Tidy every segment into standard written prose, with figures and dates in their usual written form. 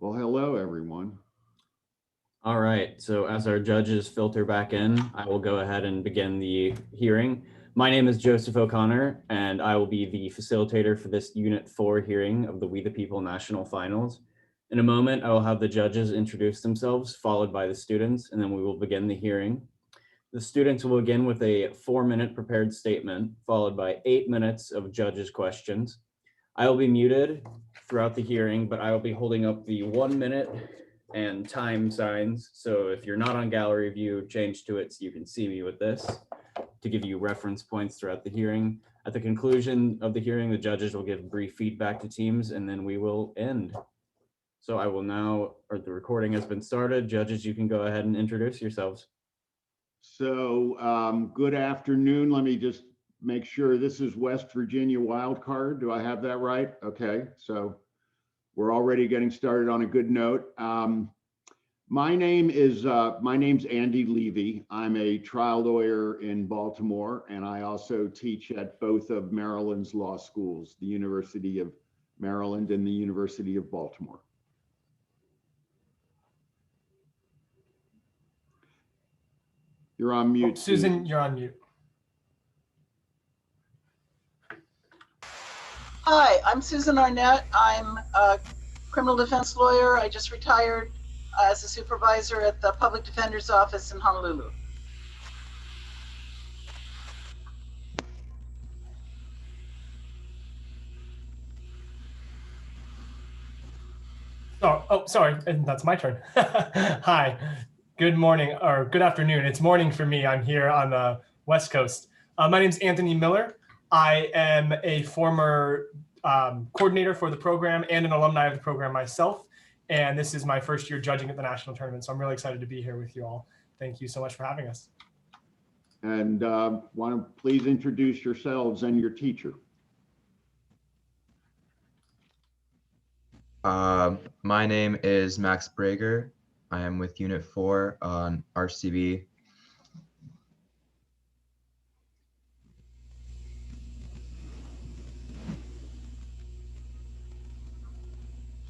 Well, hello, everyone. All right, so as our judges filter back in, I will go ahead and begin the hearing. My name is Joseph O'Connor, and I will be the facilitator for this Unit 4 hearing of the We the People National Finals. In a moment, I will have the judges introduce themselves, followed by the students, and then we will begin the hearing. The students will begin with a 4-minute prepared statement, followed by 8 minutes of judges' questions. I will be muted throughout the hearing, but I will be holding up the 1 minute and time signs. So if you're not on gallery view, change to it so you can see me with this to give you reference points throughout the hearing. At the conclusion of the hearing, the judges will give brief feedback to teams and then we will end. So I will now, or the recording has been started. Judges, you can go ahead and introduce yourselves. So good afternoon. Let me just make sure this is West Virginia wildcard. Do I have that right? Okay, so we're already getting started on a good note. My name's Andy Levy. I'm a trial lawyer in Baltimore, and I also teach at both of Maryland's law schools, the University of Maryland and the University of Baltimore. You're on mute. Susan, you're on mute. Hi, I'm Susan Arnett. I'm a criminal defense lawyer. I just retired as a supervisor at the Public Defender's Office in Honolulu. Oh, sorry, and that's my turn. Hi, good morning, or good afternoon. It's morning for me. I'm here on the West Coast. My name's Anthony Miller. I am a former coordinator for the program and an alumni of the program myself. And this is my first year judging at the national tournament. So I'm really excited to be here with you all. Thank you so much for having us. And want to please introduce yourselves and your teacher. My name is Max Brager. I am with Unit 4 on RCB.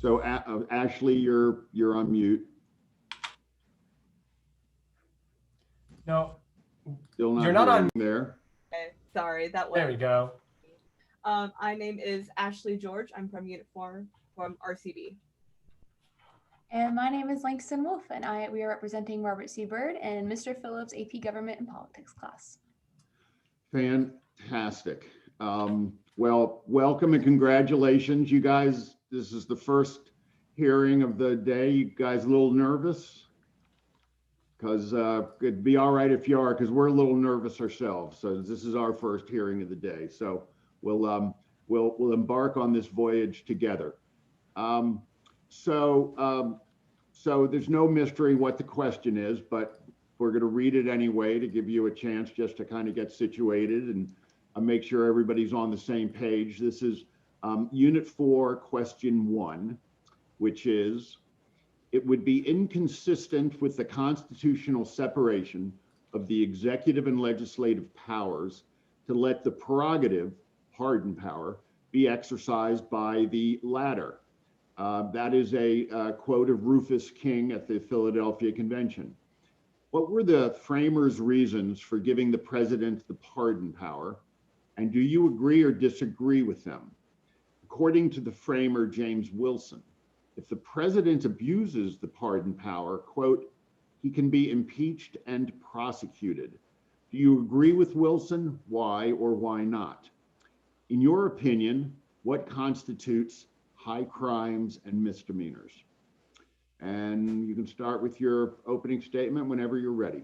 So Ashley, you're on mute. No, Still not you're not on there. Okay, sorry, that was. There we go. My name is Ashley George. I'm from Unit 4 from RCB. And my name is Langston Wolf, and we are representing Robert C. Byrd and Mr. Phillips' AP Government and Politics class. Fantastic. Well, welcome and congratulations, you guys. This is the first hearing of the day. You guys a little nervous? Because it'd be all right if you are, because we're a little nervous ourselves. So this is our first hearing of the day. So we'll embark on this voyage together. So there's no mystery what the question is, but we're going to read it anyway to give you a chance just to kind of get situated and make sure everybody's on the same page. This is Unit 4, Question 1, which is, it would be inconsistent with the constitutional separation of the executive and legislative powers to let the prerogative, pardon power, be exercised by the latter. That is a quote of Rufus King at the Philadelphia Convention. What were the framers' reasons for giving the president the pardon power? And do you agree or disagree with them? According to the framer, James Wilson, if the president abuses the pardon power, quote, he can be impeached and prosecuted. Do you agree with Wilson? Why or why not? In your opinion, what constitutes high crimes and misdemeanors? And you can start with your opening statement whenever you're ready.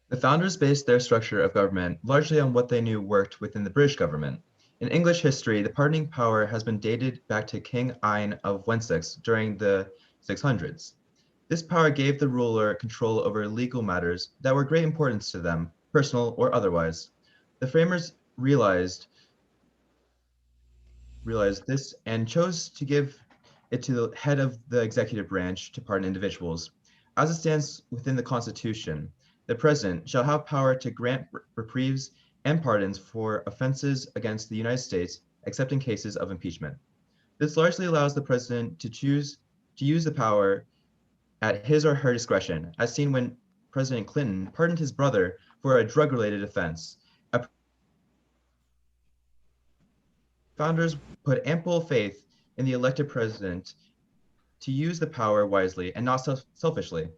The founders based their structure of government largely on what they knew worked within the British government. In English history, the pardoning power has been dated back to King Ine of Wessex during the 600s. This power gave the ruler control over legal matters that were of great importance to them, personal or otherwise. The framers realized this and chose to give it to the head of the executive branch to pardon individuals. As it stands within the Constitution, the president shall have power to grant reprieves and pardons for offenses against the United States, except in cases of impeachment. This largely allows the president to choose to use the power at his or her discretion, as seen when President Clinton pardoned his brother for a drug-related offense. Founders put ample faith in the elected president to use the power wisely and not selfishly,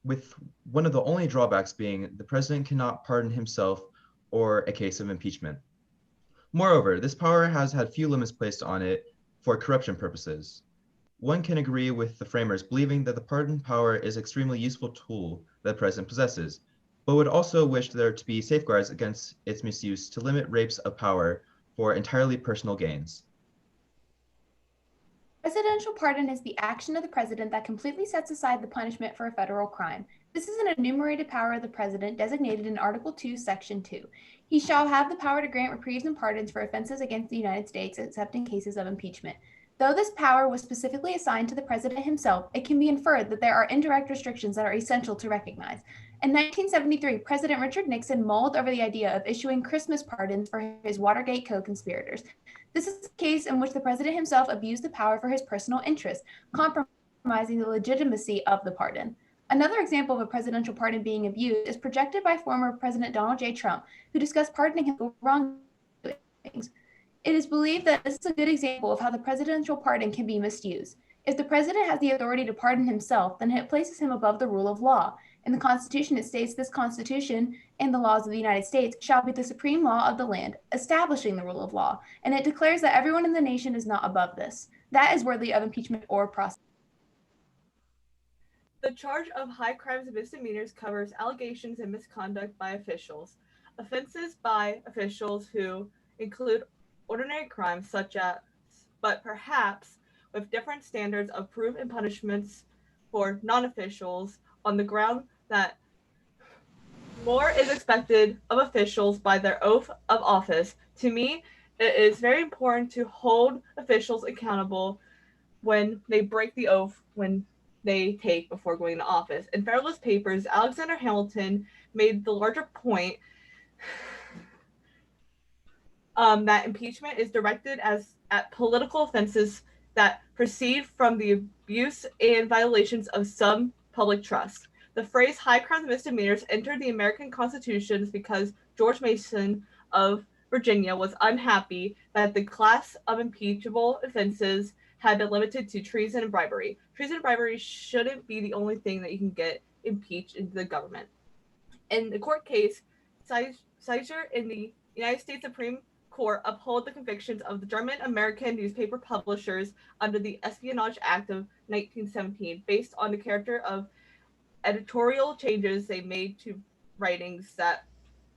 with one of the only drawbacks being the president cannot pardon himself or a case of impeachment. Moreover, this power has had few limits placed on it for corruption purposes. One can agree with the framers believing that the pardon power is an extremely useful tool that the president possesses, but would also wish there to be safeguards against its misuse to limit rapes of power for entirely personal gains. Presidential pardon is the action of the president that completely sets aside the punishment for a federal crime. This is an enumerated power of the president designated in Article 2, Section 2. He shall have the power to grant reprieves and pardons for offenses against the United States, except in cases of impeachment. Though this power was specifically assigned to the president himself, it can be inferred that there are indirect restrictions that are essential to recognize. In 1973, President Richard Nixon mulled over the idea of issuing Christmas pardons for his Watergate co-conspirators. This is a case in which the president himself abused the power for his personal interests, compromising the legitimacy of the pardon. Another example of a presidential pardon being abused is projected by former President Donald J. Trump, who discussed pardoning him for wrongdoings. It is believed that this is a good example of how the presidential pardon can be misused. If the president has the authority to pardon himself, then it places him above the rule of law. In the Constitution, it states this Constitution and the laws of the United States shall be the supreme law of the land, establishing the rule of law, and it declares that everyone in the nation is not above this. That is worthy of impeachment or prosecution. The charge of high crimes and misdemeanors covers allegations of misconduct by officials, offenses by officials who include ordinary crimes such as, but perhaps with different standards of proof and punishments for non-officials on the ground that more is expected of officials by their oath of office. To me, it is very important to hold officials accountable when they break the oath when they take before going to office. In Federalist Papers, Alexander Hamilton made the larger point that impeachment is directed at political offenses that proceed from the abuse and violations of some public trust. The phrase high crimes and misdemeanors entered the American Constitution because George Mason of Virginia was unhappy that the class of impeachable offenses had been limited to treason and bribery. Treason and bribery shouldn't be the only thing that you can get impeached into the government. In the court case, Sizer in the United States Supreme Court upheld the convictions of the German-American newspaper publishers under the Espionage Act of 1917 based on the character of editorial changes they made to writings that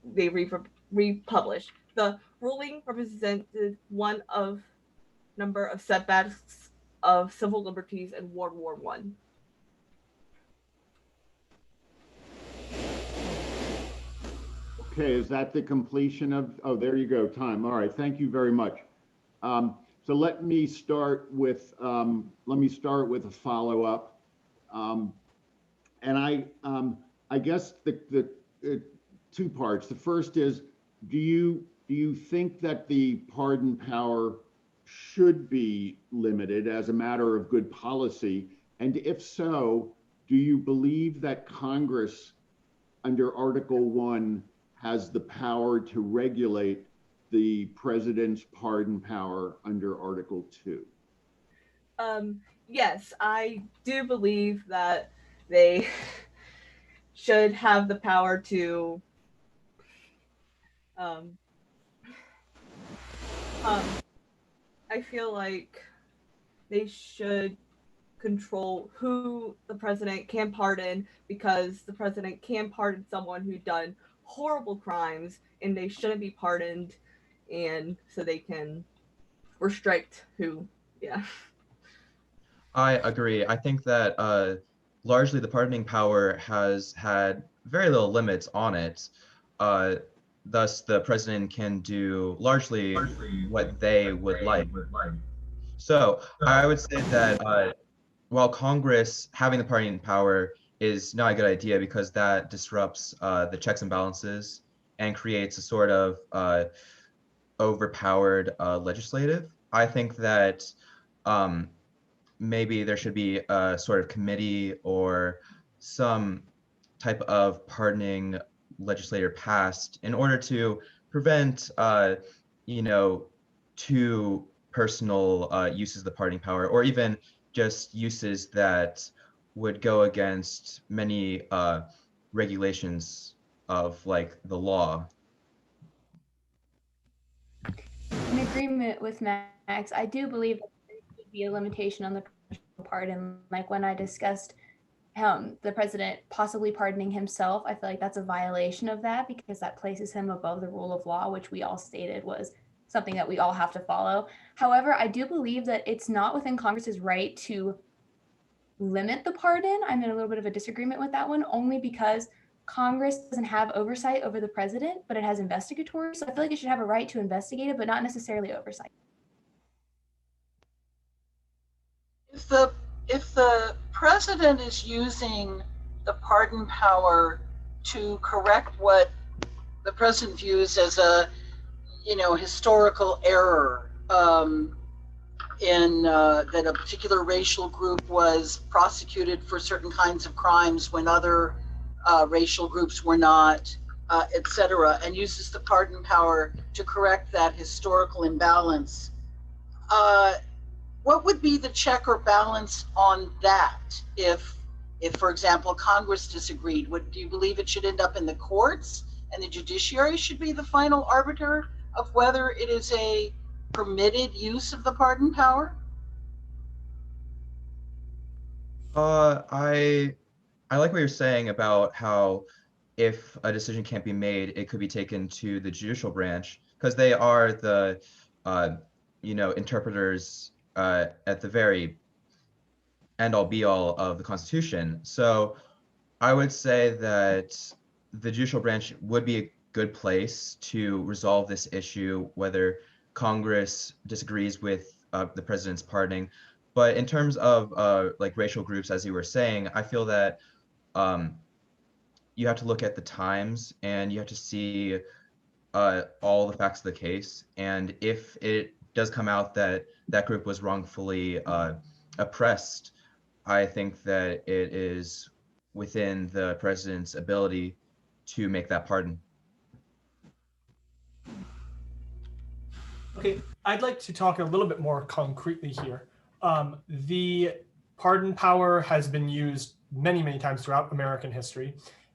they republished. The ruling represented one of number of setbacks of civil liberties in World War I. Okay, is that the completion of, oh, there you go, time. All right, thank you very much. So let me start with a follow-up. And I guess the two parts. The first is, do you think that the pardon power should be limited as a matter of good policy? And if so, do you believe that Congress under Article 1 has the power to regulate the president's pardon power under Article 2? Yes, I do believe that they should have the power to I feel like they should control who the president can pardon, because the president can pardon someone who's done horrible crimes and they shouldn't be pardoned, and so they can restrict who, yeah. I agree. I think that largely the pardoning power has had very little limits on it. Thus, the president can do largely what they would like. So I would say that while Congress having the pardoning power is not a good idea because that disrupts the checks and balances and creates a sort of overpowered legislative, I think that maybe there should be a sort of committee or some type of pardoning legislator passed in order to prevent, too personal uses of the pardoning power, or even just uses that would go against many regulations of like the law. In agreement with Max, I do believe that there should be a limitation on the presidential pardon. Like when I discussed the president possibly pardoning himself, I feel like that's a violation of that because that places him above the rule of law, which we all stated was something that we all have to follow. However, I do believe that it's not within Congress's right to limit the pardon. I'm in a little bit of a disagreement with that one, only because Congress doesn't have oversight over the president, but it has investigatory. So I feel like it should have a right to investigate it, but not necessarily oversight. If the president is using the pardon power to correct what the president views as a historical error, in that a particular racial group was prosecuted for certain kinds of crimes when other racial groups were not, etc., and uses the pardon power to correct that historical imbalance. What would be the check or balance on that if for example, Congress disagreed? Do you believe it should end up in the courts and the judiciary should be the final arbiter of whether it is a permitted use of the pardon power? I like what you're saying about how if a decision can't be made, it could be taken to the judicial branch because they are the interpreters at the very end all be all of the Constitution. So I would say that the judicial branch would be a good place to resolve this issue, whether Congress disagrees with the president's pardoning. But in terms of like racial groups, as you were saying, I feel that you have to look at the times and you have to see all the facts of the case. And if it does come out that that group was wrongfully oppressed, I think that it is within the president's ability to make that pardon. Okay, I'd like to talk a little bit more concretely here. The pardon power has been used many, many times throughout American history.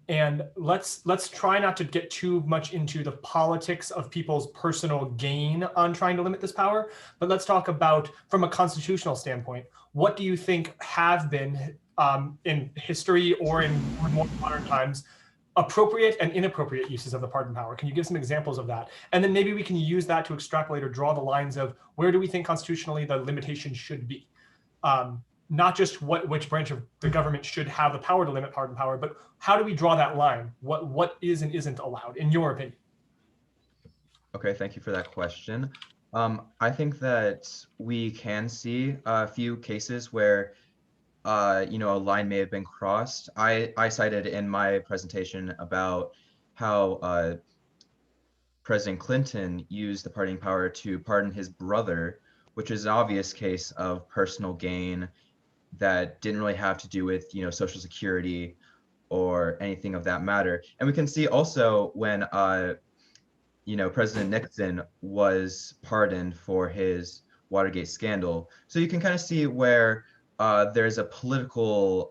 And let's try not to get too much into the politics of people's personal gain on trying to limit this power, but let's talk about, from a constitutional standpoint, what do you think have been in history or in more modern times appropriate and inappropriate uses of the pardon power? Can you give some examples of that? And then maybe we can use that to extrapolate or draw the lines of where do we think constitutionally the limitation should be? Not just which branch of the government should have the power to limit pardon power, but how do we draw that line? What is and isn't allowed, in your opinion? Okay, thank you for that question. I think that we can see a few cases where a line may have been crossed. I cited in my presentation about how President Clinton used the pardoning power to pardon his brother, which is an obvious case of personal gain that didn't really have to do with Social Security or anything of that matter. And we can see also when President Nixon was pardoned for his Watergate scandal. So you can kind of see where there's a political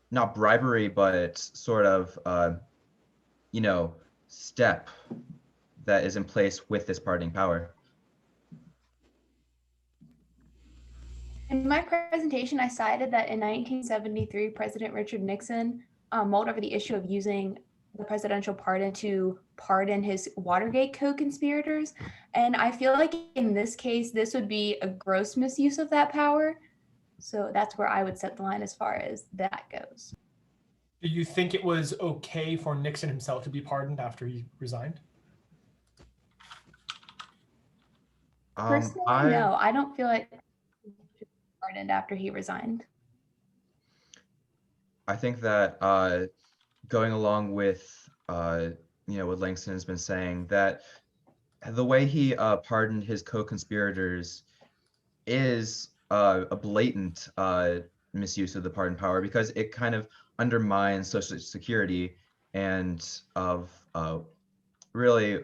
not bribery, but sort of step that is in place with this pardoning power. In my presentation, I cited that in 1973, President Richard Nixon mulled over the issue of using the presidential pardon to pardon his Watergate co-conspirators. And I feel like in this case, this would be a gross misuse of that power. So that's where I would set the line as far as that goes. Do you think it was okay for Nixon himself to be pardoned after he resigned? Personally, no, I don't feel like he should be pardoned after he resigned. I think that going along with what Langston has been saying, that the way he pardoned his co-conspirators is a blatant misuse of the pardon power, because it kind of undermines Social Security and really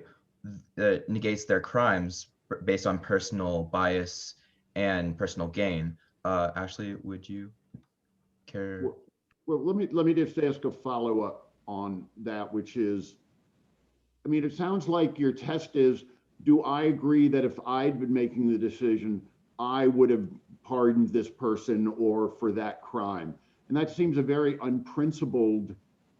negates their crimes based on personal bias and personal gain. Ashley, would you care? Well, let me just ask a follow-up on that, which is, I mean, it sounds like your test is, do I agree that if I'd been making the decision, I would have pardoned this person or for that crime? And that seems a very unprincipled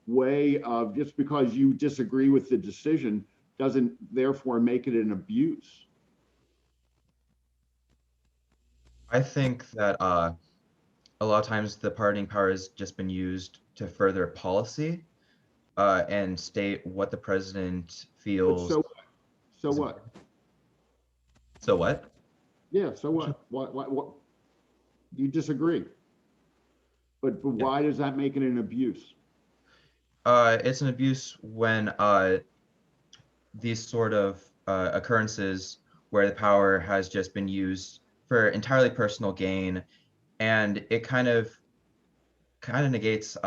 way of, just because you disagree with the decision doesn't therefore make it an abuse. I think that a lot of times the pardoning power has just been used to further policy and state what the president But feels. so what? So what? Yeah, so what? What? You disagree. But why does that make it an abuse? It's an abuse when these sort of occurrences where the power has just been used for entirely personal gain, and it kind of negates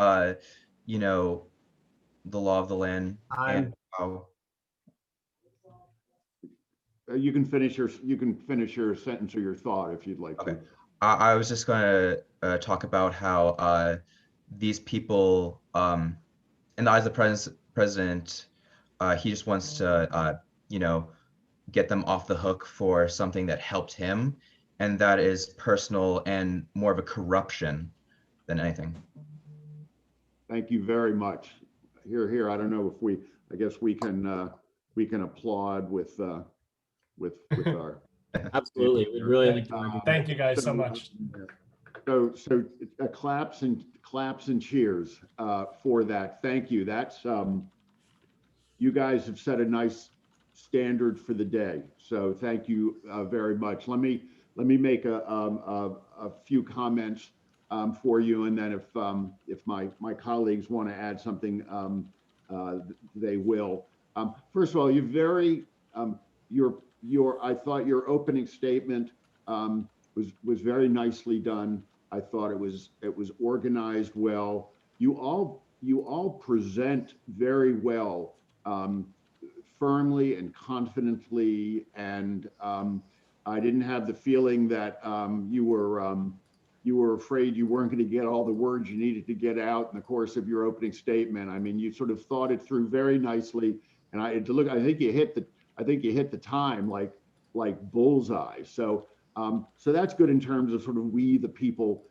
you know, the law of the land and how. You can finish your sentence or your thought if you'd like Okay. to. I was just going to talk about how these people, in the eyes of the president, he just wants to, you know, get them off the hook for something that helped him, and that is personal and more of a corruption than anything. Thank you very much. Here. I don't know if I guess we can applaud with our. Absolutely. We'd really like to. Thank you guys so much. So claps and cheers for that. Thank you. That's you guys have set a nice standard for the day. So thank you very much. Let me make a few comments for you, and then if my colleagues want to add something, they will. First of all, I thought your opening statement was very nicely done. I thought it was organized well. You all present very well, firmly and confidently, and I didn't have the feeling that you were afraid you weren't going to get all the words you needed to get out in the course of your opening statement. I mean, you sort of thought it through very nicely, and I think you hit the time like bullseye. So that's good in terms of sort of we the people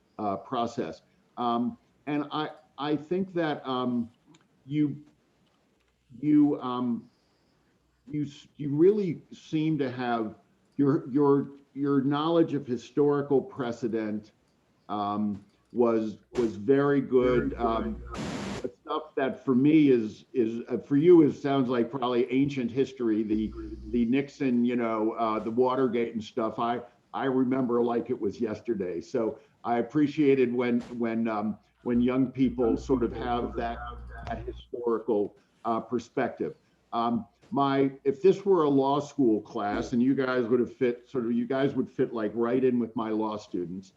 process. And I think that you really seem to have your knowledge of historical precedent was very good. Stuff that for me is for you sounds like probably ancient history. The Nixon, the Watergate and stuff. I remember like it was yesterday. So I appreciated when young people sort of have that historical perspective. If this were a law school class, and you guys would fit like right in with my law students.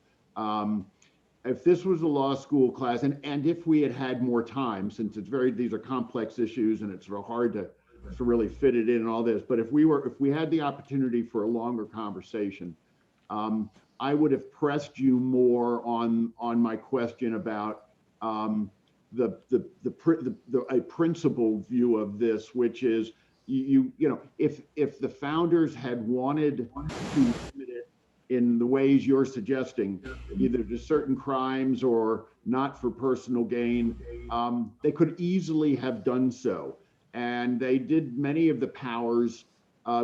If this was a law school class, and if we had more time, since these are complex issues and it's hard to really fit it in and all this, but if we had the opportunity for a longer conversation, I would have pressed you more on my question about a principled view of this, which is if the founders had wanted to limit it in the ways you're suggesting, either to certain crimes or not for personal gain, they could easily have done so. And they did many of the powers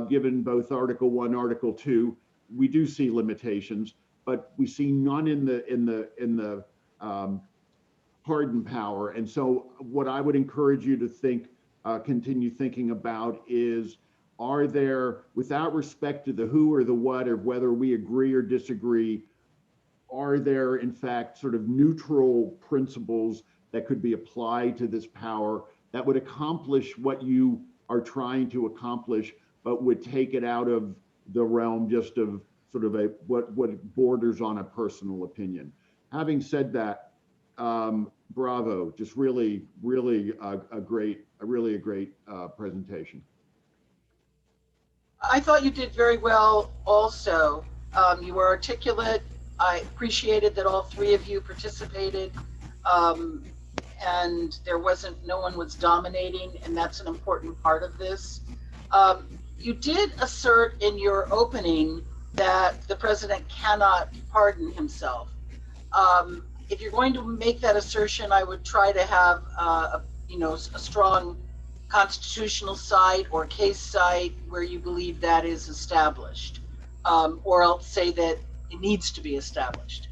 given both Article 1, Article 2. We do see limitations, but we see none in the pardon power. And so what I would encourage you to continue thinking about is, are there, without respect to the who or the what, or whether we agree or disagree, are there in fact sort of neutral principles that could be applied to this power that would accomplish what you are trying to accomplish but would take it out of the realm just of sort of what borders on a personal opinion. Having said that, bravo, just really a great presentation. I thought you did very well also. You were articulate. I appreciated that all three of you participated, and no one was dominating, and that's an important part of this. You did assert in your opening that the president cannot pardon himself. If you're going to make that assertion, I would try to have a strong constitutional site or case site where you believe that is established, or else say that it needs to be established.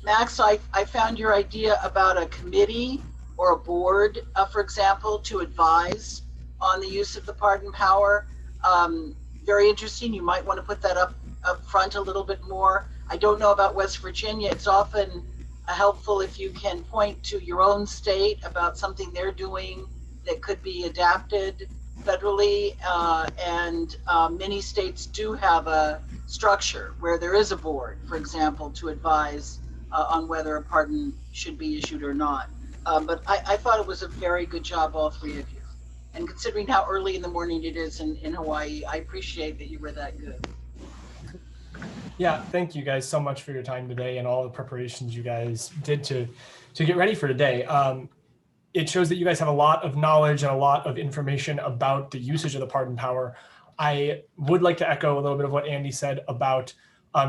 Max, I found your idea about a committee or a board, for example, to advise on the use of the pardon power. Very interesting. You might want to put that up front a little bit more. I don't know about West Virginia. It's often helpful if you can point to your own state about something they're doing that could be adapted federally. And many states do have a structure where there is a board, for example, to advise on whether a pardon should be issued or not. But I thought it was a very good job, all three of you. And considering how early in the morning it is in Hawaii, I appreciate that you were that good. Yeah, thank you guys so much for your time today and all the preparations you guys did to get ready for today. It shows that you guys have a lot of knowledge and a lot of information about the usage of the pardon power. I would like to echo a little bit of what Andy said about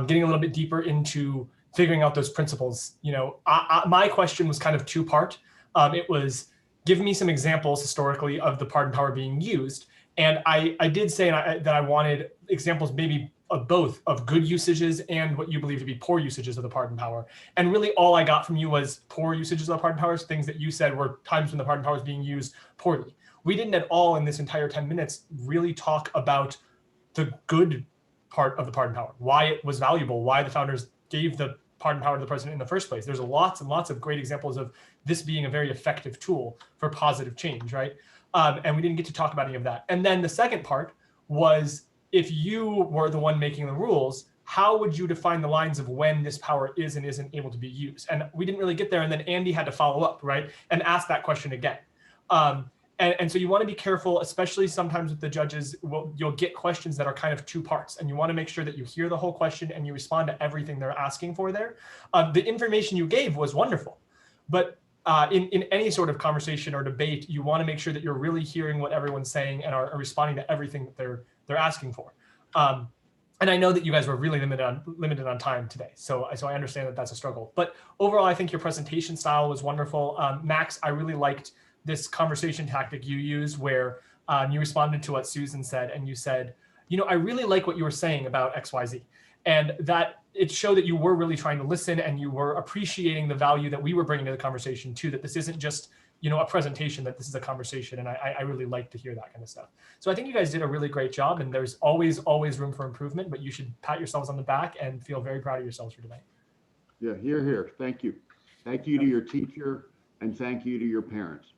getting a little bit deeper into figuring out those principles. My question was kind of two-part. It was, give me some examples historically of the pardon power being used. And I did say that I wanted examples maybe of both, of good usages and what you believe to be poor usages of the pardon power. And really all I got from you was poor usages of the pardon powers, things that you said were times when the pardon power was being used poorly. We didn't at all in this entire 10 minutes really talk about the good part of the pardon power, why it was valuable, why the founders gave the pardon power to the president in the first place. There's lots and lots of great examples of this being a very effective tool for positive change, right? And we didn't get to talk about any of that. And then the second part was, if you were the one making the rules, how would you define the lines of when this power is and isn't able to be used? And we didn't really get there. And then Andy had to follow up, right? And ask that question again. And so you want to be careful, especially sometimes with the judges, you'll get questions that are kind of two parts. And you want to make sure that you hear the whole question and you respond to everything they're asking for there. The information you gave was wonderful. But in any sort of conversation or debate, you want to make sure that you're really hearing what everyone's saying and are responding to everything that they're asking for. And I know that you guys were really limited on time today. So I understand that that's a struggle. But overall, I think your presentation style was wonderful. Max, I really liked this conversation tactic you used where you responded to what Susan said and you said, I really like what you were saying about XYZ. And that it showed that you were really trying to listen and you were appreciating the value that we were bringing to the conversation too, that this isn't just a presentation, that this is a conversation. And I really like to hear that kind of stuff. So I think you guys did a really great job, and there's always room for improvement, but you should pat yourselves on the back and feel very proud of yourselves for today. Yeah, hear, hear. Thank you. Thank you to your teacher, and thank you to your parents.